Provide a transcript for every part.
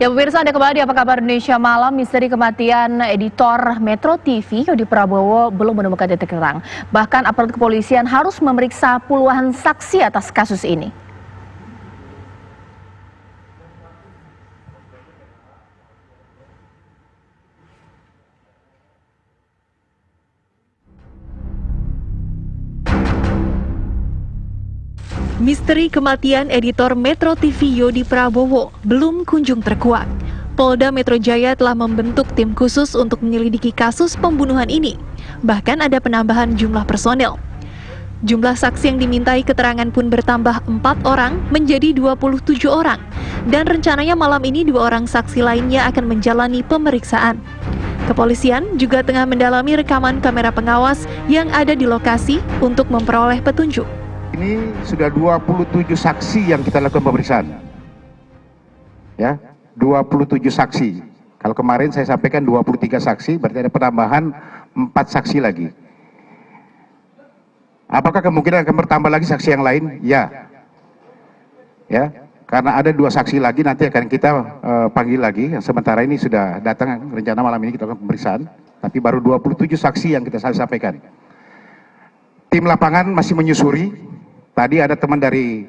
Ya pemirsa, Anda kembali di Apa Kabar Indonesia Malam. Misteri kematian editor Metro TV Yodi Prabowo belum menemukan titik terang. Bahkan aparat kepolisian harus memeriksa puluhan saksi atas kasus ini. Misteri kematian editor Metro TV Yodi Prabowo belum kunjung terkuak. Polda Metro Jaya telah membentuk tim khusus untuk menyelidiki kasus pembunuhan ini. Bahkan ada penambahan jumlah personel. Jumlah saksi yang dimintai keterangan pun bertambah 4 orang menjadi 27 orang. Dan rencananya malam ini 2 orang saksi lainnya akan menjalani pemeriksaan. Kepolisian juga tengah mendalami rekaman kamera pengawas yang ada di lokasi untuk memperoleh petunjuk. Ini sudah 27 saksi yang kita lakukan pemeriksaan. Ya, 27 saksi. Kalau kemarin saya sampaikan 23 saksi, berarti ada penambahan 4 saksi lagi. Apakah kemungkinan akan bertambah lagi saksi yang lain? Ya. Ya, karena ada 2 saksi lagi nanti akan kita panggil lagi. Sementara ini sudah datang, rencana malam ini kita lakukan pemeriksaan, tapi baru 27 saksi yang kita sampaikan. Tim lapangan masih menyusuri. Tadi ada teman dari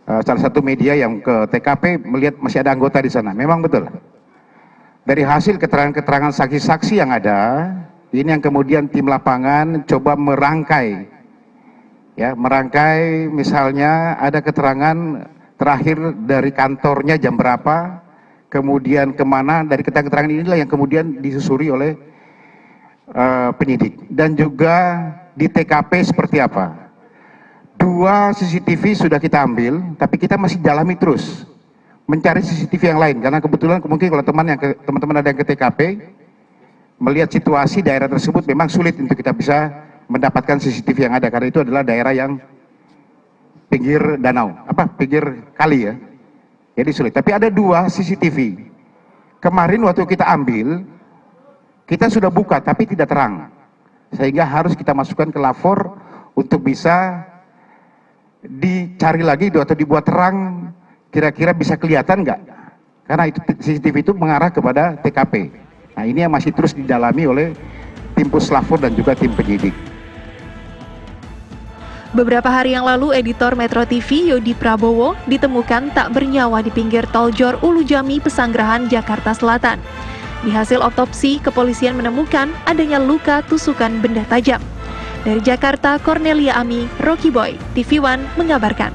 salah satu media yang ke TKP melihat masih ada anggota di sana. Memang betul. Dari hasil keterangan-keterangan saksi-saksi yang ada, ini yang kemudian tim lapangan coba merangkai. Ya, merangkai misalnya ada keterangan terakhir dari kantornya jam berapa, kemudian kemana, dari keterangan inilah yang kemudian disusuri oleh penyidik. Dan juga di TKP seperti apa. 2 CCTV sudah kita ambil, tapi kita masih dalami terus mencari CCTV yang lain, karena kebetulan mungkin kalau teman-teman ada yang ke TKP melihat situasi daerah tersebut memang sulit untuk kita bisa mendapatkan CCTV yang ada, karena itu adalah daerah yang pinggir danau, pinggir kali ya, jadi sulit. Tapi ada 2 CCTV kemarin waktu kita ambil, kita sudah buka tapi tidak terang, sehingga harus kita masukkan ke lapor untuk bisa dicari lagi atau dibuat terang, kira-kira bisa kelihatan nggak? Karena itu CCTV itu mengarah kepada TKP. Nah, ini yang masih terus didalami oleh tim Puslapor dan juga tim penyidik. Beberapa hari yang lalu, editor Metro TV Yodi Prabowo ditemukan tak bernyawa di pinggir tol Jor Ulu Jami, Pesanggerahan, Jakarta Selatan. Di hasil otopsi, kepolisian menemukan adanya luka tusukan benda tajam. Dari Jakarta, Cornelia Ami, Rocky Boy, TV One mengabarkan.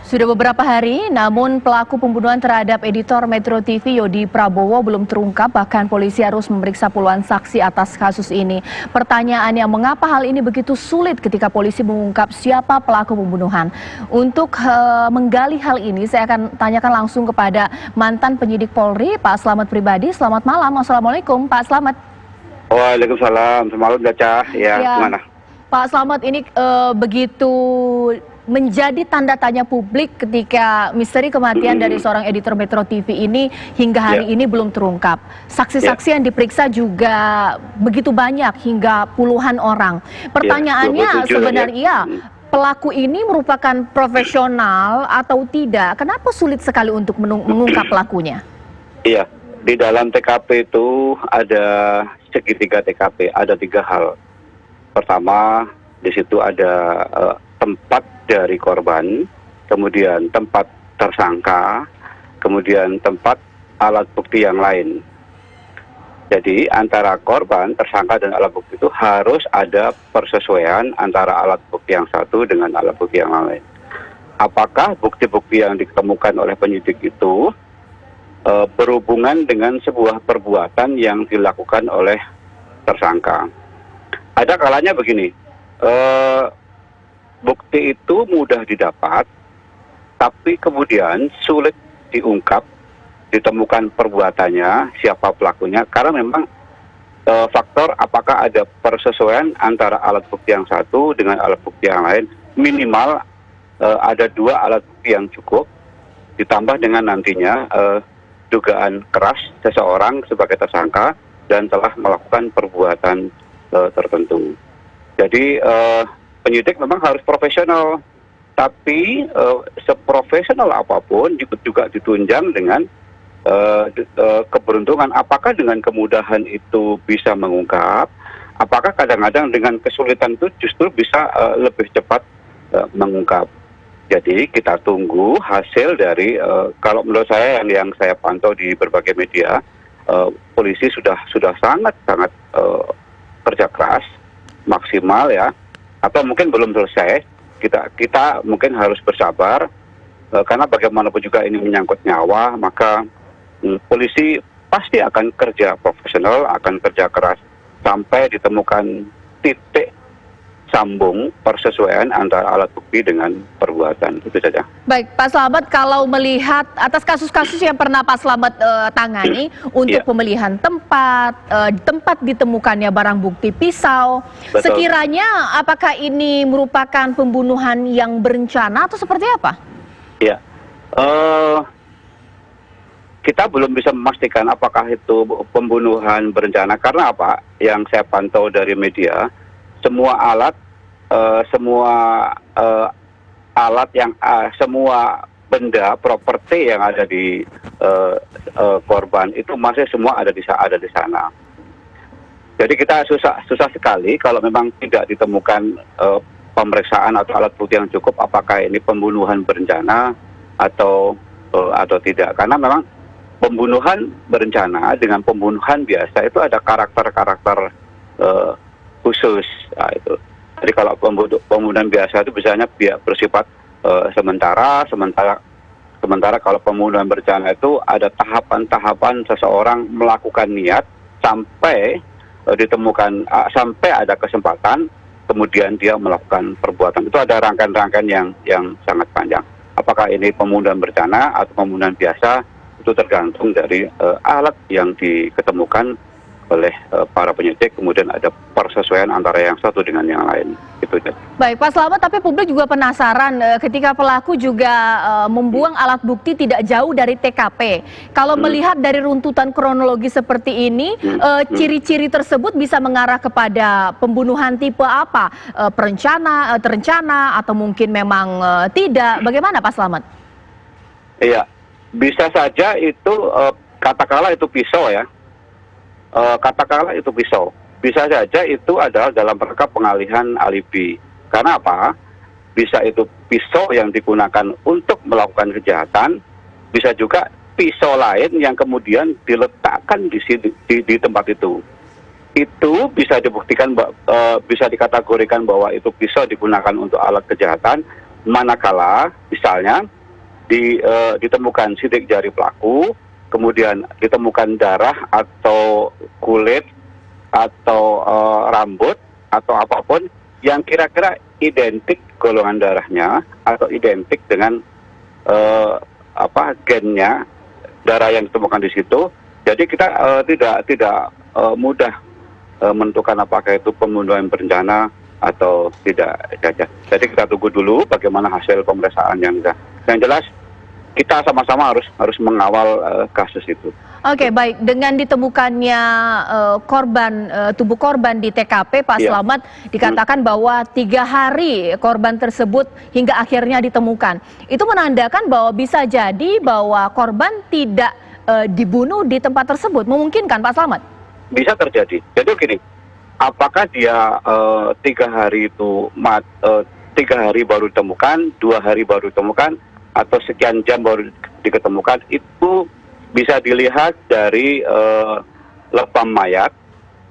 Sudah beberapa hari, namun pelaku pembunuhan terhadap editor Metro TV Yodi Prabowo belum terungkap, bahkan polisi harus memeriksa puluhan saksi atas kasus ini. Pertanyaannya, mengapa hal ini begitu sulit ketika polisi mengungkap siapa pelaku pembunuhan? Untuk menggali hal ini, saya akan tanyakan langsung kepada mantan penyidik Polri, Pak Slamet Pribadi. Selamat malam, Assalamualaikum Pak Slamet. Waalaikumsalam, selamat Daca. Ya, gimana? Pak Slamet, ini begitu menjadi tanda tanya publik ketika misteri kematian dari seorang editor Metro TV ini hingga hari ini belum terungkap. Saksi-saksi yang diperiksa juga begitu banyak, hingga puluhan orang. Pertanyaannya sebenarnya, pelaku ini merupakan profesional atau tidak? Kenapa sulit sekali untuk mengungkap pelakunya? Iya, di dalam TKP itu ada segitiga TKP, ada 3 hal. Pertama, di situ ada tempat dari korban, kemudian tempat tersangka, kemudian tempat alat bukti yang lain. Jadi antara korban, tersangka, dan alat bukti itu harus ada persesuaian antara alat bukti yang satu dengan alat bukti yang lain. Apakah bukti-bukti yang ditemukan oleh penyidik itu berhubungan dengan sebuah perbuatan yang dilakukan oleh tersangka? Ada kalanya begini, bukti itu mudah didapat, tapi kemudian sulit diungkap, ditemukan perbuatannya, siapa pelakunya, karena memang faktor apakah ada persesuaian antara alat bukti yang satu dengan alat bukti yang lain. Minimal ada 2 alat bukti yang cukup, ditambah dengan nantinya dugaan keras seseorang sebagai tersangka dan telah melakukan perbuatan tertentu. Jadi penyidik memang harus profesional tapi seprofesional apapun juga ditunjang dengan keberuntungan. Apakah dengan kemudahan itu bisa mengungkap? Apakah kadang-kadang dengan kesulitan itu justru bisa lebih cepat mengungkap? Jadi kita tunggu hasil dari kalau menurut saya yang saya pantau di berbagai media, polisi sudah sangat kerja keras, maksimal ya, atau mungkin belum selesai. Kita mungkin harus bersabar karena bagaimanapun juga ini menyangkut nyawa, maka polisi pasti akan kerja profesional, akan kerja keras sampai ditemukan titik sambung persesuaian antara alat bukti dengan perbuatan. Itu saja. Baik, Pak Slamet, kalau melihat atas kasus-kasus yang pernah Pak Slamet tangani untuk pemilihan tempat ditemukannya barang bukti pisau, Betul. Sekiranya apakah ini merupakan pembunuhan yang berencana atau seperti apa? Ya, kita belum bisa memastikan apakah itu pembunuhan berencana karena apa? Yang saya pantau dari media, semua alat semua benda properti yang ada di korban itu masih semua ada di sana. Jadi kita susah sekali kalau memang tidak ditemukan pemeriksaan atau alat bukti yang cukup apakah ini pembunuhan berencana atau tidak, karena memang pembunuhan berencana dengan pembunuhan biasa itu ada karakter khusus. Nah, itu. Jadi kalau pembunuhan biasa itu biasanya bersifat sementara kalau pembunuhan berencana itu ada tahapan-tahapan seseorang melakukan niat sampai ditemukan sampai ada kesempatan kemudian dia melakukan perbuatan. Itu ada rangkaian-rangkaian yang sangat panjang. Apakah ini pembunuhan berencana atau pembunuhan biasa itu tergantung dari alat yang diketemukan oleh para penyidik, kemudian ada persesuaian antara yang satu dengan yang lain. Itu. Baik, Pak Slamet, tapi publik juga penasaran ketika pelaku juga membuang alat bukti tidak jauh dari TKP. Kalau melihat dari runtutan kronologi seperti ini, ciri-ciri tersebut bisa mengarah kepada pembunuhan tipe apa? Terencana, atau mungkin memang tidak? Bagaimana Pak Slamet? Iya. Bisa saja itu katakanlah itu pisau ya, bisa saja itu adalah dalam rangka pengalihan alibi. Karena apa? Bisa itu pisau yang digunakan untuk melakukan kejahatan, bisa juga pisau lain yang kemudian diletakkan di tempat itu. Itu bisa dibuktikan, bisa dikategorikan bahwa itu pisau digunakan untuk alat kejahatan, manakala misalnya ditemukan sidik jari pelaku, kemudian ditemukan darah atau kulit atau rambut atau apapun yang kira-kira identik golongan darahnya atau identik dengan gennya darah yang ditemukan di situ. Jadi kita tidak mudah menentukan apakah itu pembunuhan berencana atau tidak. Jadi kita tunggu dulu bagaimana hasil pemeriksaan yang jelas kita sama-sama harus mengawal kasus itu. Oke, baik. Dengan ditemukannya tubuh korban di TKP, Pak Slamet, dikatakan bahwa 3 hari korban tersebut hingga akhirnya ditemukan. Itu menandakan bahwa bisa jadi bahwa korban tidak dibunuh di tempat tersebut. Memungkinkan, Pak Slamet? Bisa terjadi. Jadi begini, apakah dia 3 hari itu 3 hari baru ditemukan, 2 hari baru ditemukan, atau sekian jam baru diketemukan, itu bisa dilihat dari lebam mayat,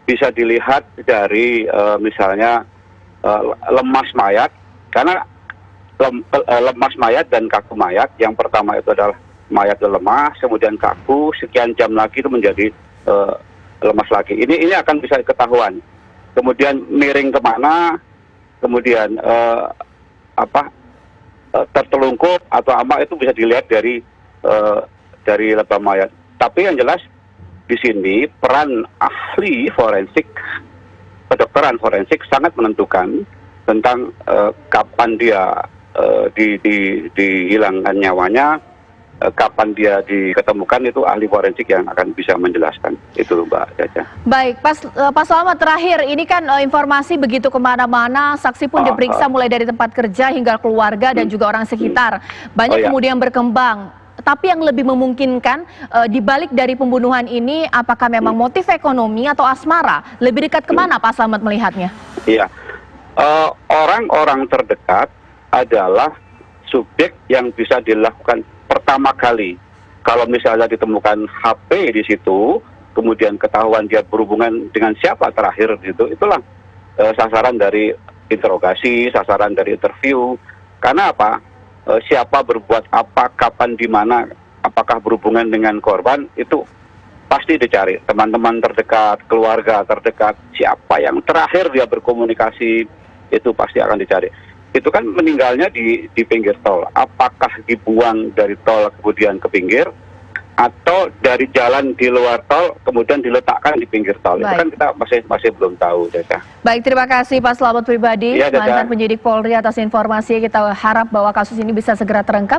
bisa dilihat dari misalnya lemas mayat, karena lemas mayat dan kaku mayat, yang pertama itu adalah mayat lemas, kemudian kaku, sekian jam lagi itu menjadi lemas lagi. Ini akan bisa ketahuan. Kemudian miring kemana, kemudian tertelungkup atau apa, itu bisa dilihat dari lebam mayat. Tapi yang jelas di sini peran ahli forensik, kedokteran forensik sangat menentukan tentang kapan dia dihilangkan nyawanya, kapan dia diketemukan itu ahli forensik yang akan bisa menjelaskan. Itu Mbak Caca. Baik, Pak Slamet, terakhir ini kan informasi begitu kemana-mana, saksi pun diperiksa mulai dari tempat kerja hingga keluarga dan juga orang sekitar. Banyak kemudian berkembang. Tapi yang lebih memungkinkan dibalik dari pembunuhan ini, apakah memang motif ekonomi atau asmara? Lebih dekat kemana Pak Slamet melihatnya? Iya, orang-orang terdekat adalah subjek yang bisa dilakukan pertama kali. Kalau misalnya ditemukan HP di situ, kemudian ketahuan dia berhubungan dengan siapa terakhir gitu, itulah sasaran dari interogasi, sasaran dari interview. Karena apa? Siapa berbuat apa, kapan, di mana, apakah berhubungan dengan korban, itu pasti dicari. Teman-teman terdekat, keluarga terdekat, siapa yang terakhir dia berkomunikasi, itu pasti akan dicari. Itu kan meninggalnya di pinggir tol. Apakah dibuang dari tol kemudian ke pinggir, atau dari jalan di luar tol kemudian diletakkan di pinggir tol? Baik. Itu kan kita masih belum tahu, Caca. Baik, terima kasih Pak Slamet Pribadi, mantan penyidik Polri atas informasi. Kita harap bahwa kasus ini bisa segera terungkap.